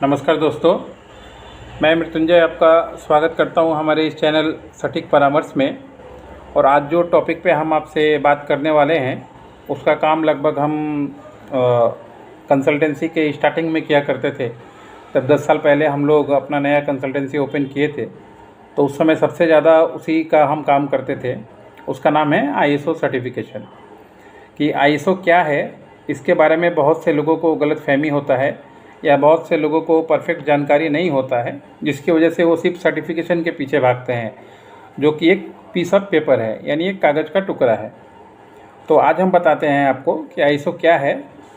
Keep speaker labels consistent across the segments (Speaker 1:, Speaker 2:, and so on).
Speaker 1: नमस्कार दोस्तों, मैं मृत्युंजय आपका स्वागत करता हूं हमारे इस चैनल सटीक परामर्श में। और आज जो टॉपिक पे हम आपसे बात करने वाले हैं उसका काम लगभग हम कंसल्टेंसी के स्टार्टिंग में किया करते थे। तब 10 साल पहले हम लोग अपना नया कंसल्टेंसी ओपन किए थे, तो उस समय सबसे ज़्यादा उसी का हम काम करते थे। उसका नाम है ISO सर्टिफिकेशन। कि ISO क्या है, इसके बारे में बहुत से लोगों को गलतफहमी होता है या बहुत से लोगों को परफेक्ट जानकारी नहीं होता है, जिसकी वजह से वो सिर्फ सर्टिफिकेशन के पीछे भागते हैं, जो कि एक पीस ऑफ पेपर है, यानी एक कागज़ का टुकड़ा है। तो आज हम बताते हैं आपको कि ISO क्या है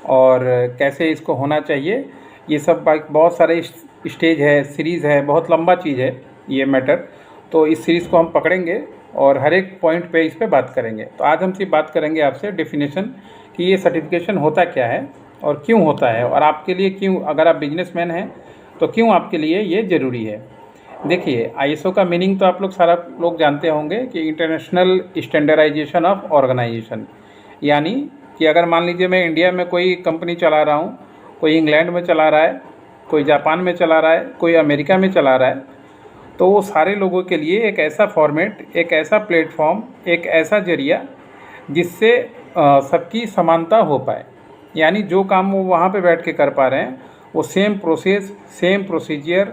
Speaker 1: और कैसे इसको होना चाहिए। ये सब बहुत सारे स्टेज है, सीरीज़ है, बहुत लंबा चीज़ है ये मैटर। तो इस सीरीज़ को हम पकड़ेंगे और हर एक पॉइंट पे इस पे बात करेंगे। तो आज हम सिर्फ बात करेंगे आपसे डेफिनेशन कि ये सर्टिफिकेशन होता क्या है और क्यों होता है, और आपके लिए क्यों, अगर आप बिजनेसमैन हैं तो क्यों आपके लिए ये ज़रूरी है। देखिए, ISO का मीनिंग तो आप लोग सारा लोग जानते होंगे कि इंटरनेशनल स्टैंडर्डाइजेशन ऑफ ऑर्गेनाइजेशन। यानी कि अगर मान लीजिए मैं इंडिया में कोई कंपनी चला रहा हूँ, कोई इंग्लैंड में चला रहा है, कोई जापान में चला रहा है, कोई अमेरिका में चला रहा है, तो वो सारे लोगों के लिए एक ऐसा फॉर्मेट, एक ऐसा प्लेटफॉर्म, एक ऐसा जरिया जिससे सबकी समानता हो पाए। यानी जो काम वो वहाँ पे बैठ के कर पा रहे हैं वो same process, same procedure,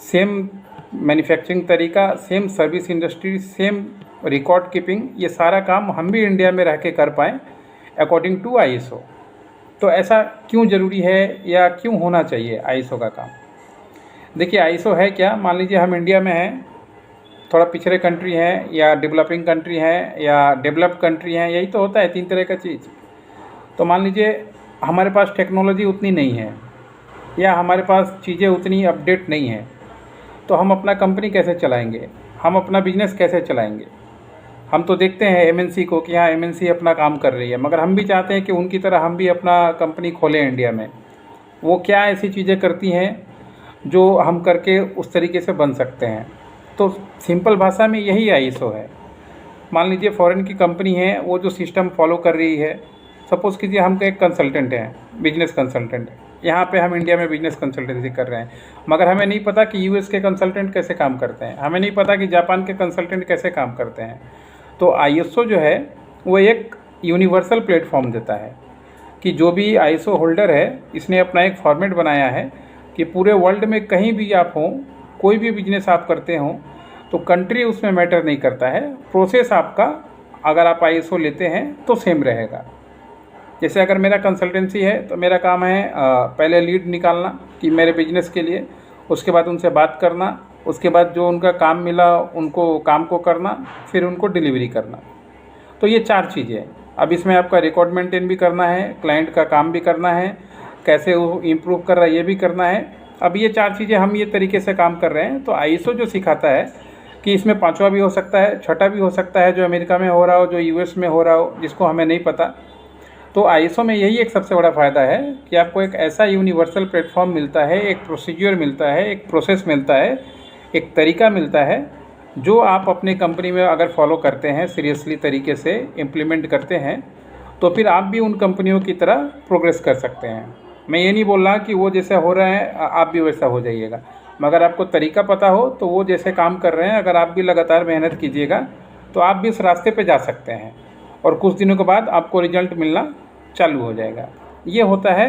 Speaker 1: same manufacturing तरीका, same service industry, same record keeping, ये सारा काम हम भी इंडिया में रह के कर पाएँ अकॉर्डिंग टू ISO। तो ऐसा क्यों ज़रूरी है या क्यों होना चाहिए ISO का काम। देखिए, ISO है क्या। मान लीजिए हम इंडिया में हैं, थोड़ा पिछड़े कंट्री हैं या डेवलपिंग कंट्री हैं या डेवलप्ड कंट्री हैं, यही तो होता है, 3 तरह का चीज़। तो मान लीजिए हमारे पास टेक्नोलॉजी उतनी नहीं है या हमारे पास चीज़ें उतनी अपडेट नहीं हैं, तो हम अपना कंपनी कैसे चलाएंगे, हम अपना बिजनेस कैसे चलाएंगे। हम तो देखते हैं MNC को कि हाँ MNC अपना काम कर रही है, मगर हम भी चाहते हैं कि उनकी तरह हम भी अपना कंपनी खोलें इंडिया में। वो क्या ऐसी चीज़ें करती हैं जो हम करके उस तरीके से बन सकते हैं। तो सिंपल भाषा में यही ISO है। मान लीजिए फॉरेन की कंपनी है, वो जो सिस्टम फॉलो कर रही है, सपोज़ कीजिए हम एक कंसल्टेंट हैं, बिजनेस कंसल्टेंट। यहाँ पे हम इंडिया में बिजनेस कंसल्टेंसी कर रहे हैं, मगर हमें नहीं पता कि US के कंसल्टेंट कैसे काम करते हैं, हमें नहीं पता कि जापान के कंसल्टेंट कैसे काम करते हैं। तो ISO जो है वो एक यूनिवर्सल प्लेटफॉर्म देता है कि जो भी ISO होल्डर है, इसने अपना एक फॉर्मेट बनाया है कि पूरे वर्ल्ड में कहीं भी आप हों, कोई भी बिजनेस आप करते हों, तो कंट्री उसमें मैटर नहीं करता है। प्रोसेस आपका, अगर आप ISO लेते हैं तो सेम रहेगा। जैसे अगर मेरा कंसल्टेंसी है तो मेरा काम है पहले लीड निकालना कि मेरे बिजनेस के लिए, उसके बाद उनसे बात करना, उसके बाद जो उनका काम मिला उनको काम को करना, फिर उनको डिलीवरी करना। तो ये 4 चीज़ें हैं। अब इसमें आपका रिकॉर्ड मेंटेन भी करना है, क्लाइंट का काम भी करना है, कैसे वो इम्प्रूव कर रहा है ये भी करना है। अब ये 4 चीज़ें हम ये तरीके से काम कर रहे हैं। तो ISO जो सिखाता है कि इसमें 5वां भी हो सकता है, 6ठा भी हो सकता है, जो अमेरिका में हो रहा हो, जो US में हो रहा हो, जिसको हमें नहीं पता। तो ISO में यही एक सबसे बड़ा फ़ायदा है कि आपको एक ऐसा यूनिवर्सल प्लेटफॉर्म मिलता है, एक प्रोसीजर मिलता है, एक प्रोसेस मिलता है, एक तरीका मिलता है, जो आप अपनी कंपनी में अगर फॉलो करते हैं, सीरियसली तरीके से इम्प्लीमेंट करते हैं, तो फिर आप भी उन कंपनियों की तरह प्रोग्रेस कर सकते हैं। मैं ये नहीं बोल रहा कि वो जैसा हो रहा है आप भी वैसा हो जाइएगा, मगर आपको तरीका पता हो तो वो जैसे काम कर रहे हैं, अगर आप भी लगातार मेहनत कीजिएगा तो आप भी इस रास्ते पे जा सकते हैं और कुछ दिनों के बाद आपको रिजल्ट मिलना चालू हो जाएगा। ये होता है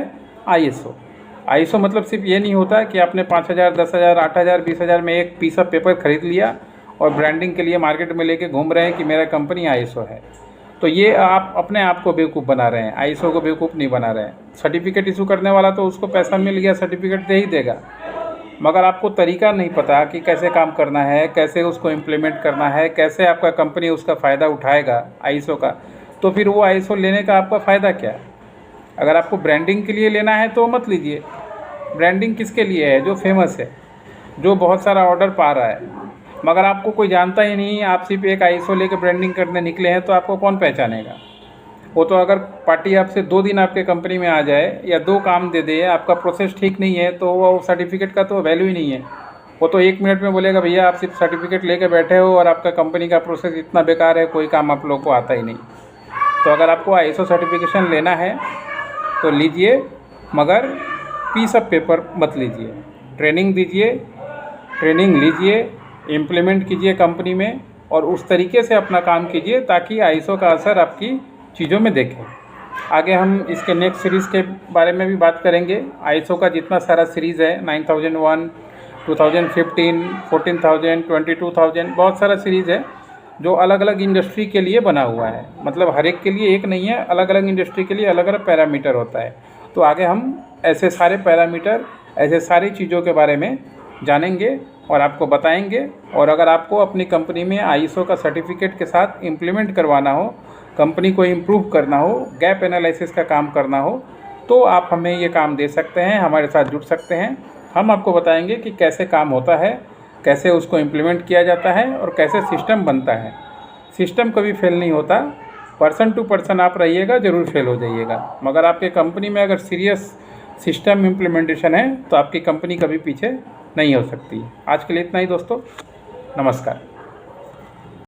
Speaker 1: ISO मतलब सिर्फ ये नहीं होता कि आपने 5,000, 10,000, 8,000, 20,000 में एक पीस ऑफ पेपर ख़रीद लिया और ब्रांडिंग के लिए मार्केट में लेके घूम रहे हैं कि मेरा कंपनी ISO है। तो ये आप अपने आप को बेवकूफ़ बना रहे हैं, ISO को बेवकूफ़ नहीं बना रहे हैं। सर्टिफिकेट इशू करने वाला तो उसको पैसा मिल गया, सर्टिफिकेट दे ही देगा, मगर आपको तरीका नहीं पता कि कैसे काम करना है, कैसे उसको इम्प्लीमेंट करना है, कैसे आपका कंपनी उसका फ़ायदा उठाएगा ISO का। तो फिर वो ISO लेने का आपका फ़ायदा क्या है। अगर आपको ब्रांडिंग के लिए लेना है तो मत लीजिए। ब्रांडिंग किसके लिए है? जो फेमस है, जो बहुत सारा ऑर्डर पा रहा है, मगर आपको कोई जानता ही नहीं, आप सिर्फ एक ISO लेकर ब्रांडिंग करने निकले हैं, तो आपको कौन पहचानेगा। वो तो अगर पार्टी आपसे 2 दिन आपके कंपनी में आ जाए या 2 काम दे दे, आपका प्रोसेस ठीक नहीं है, तो वो सर्टिफिकेट का तो वैल्यू ही नहीं है। वो तो 1 मिनट में बोलेगा भैया आप सिर्फ सर्टिफिकेट लेके बैठे हो और आपका कंपनी का प्रोसेस इतना बेकार है, कोई काम आप लोग को आता ही नहीं। तो अगर आपको ISO सर्टिफिकेशन लेना है तो लीजिए, मगर पीस ऑफ पेपर मत लीजिए। ट्रेनिंग दीजिए, ट्रेनिंग लीजिए, इम्प्लीमेंट कीजिए कंपनी में और उस तरीके से अपना काम कीजिए ताकि आईएसओ का असर आपकी चीज़ों में देखें। आगे हम इसके नेक्स्ट सीरीज़ के बारे में भी बात करेंगे। आईएसओ का जितना सारा सीरीज़ है 9001, 2015, 14,000, 22,000, बहुत सारा सीरीज़ है जो अलग अलग इंडस्ट्री के लिए बना हुआ है। मतलब हर एक के लिए एक नहीं है, अलग अलग इंडस्ट्री के लिए अलग अलग पैरामीटर होता है। तो आगे हम ऐसे सारे पैरामीटर, ऐसे सारी चीज़ों के बारे में जानेंगे और आपको बताएंगे। और अगर आपको अपनी कंपनी में आईएसओ का सर्टिफिकेट के साथ इम्प्लीमेंट करवाना हो, कंपनी को इम्प्रूव करना हो, गैप एनालिसिस का काम करना हो, तो आप हमें ये काम दे सकते हैं, हमारे साथ जुड़ सकते हैं। हम आपको बताएंगे कि कैसे काम होता है, कैसे उसको इम्प्लीमेंट किया जाता है और कैसे सिस्टम बनता है। सिस्टम कभी फेल नहीं होता, पर्सन टू पर्सन आप रहिएगा, ज़रूर फेल हो जाइएगा, मगर आपके कंपनी में अगर सीरियस सिस्टम इम्प्लीमेंटेशन है तो आपकी कंपनी कभी पीछे नहीं हो सकती। आज के लिए इतना ही दोस्तों, नमस्कार।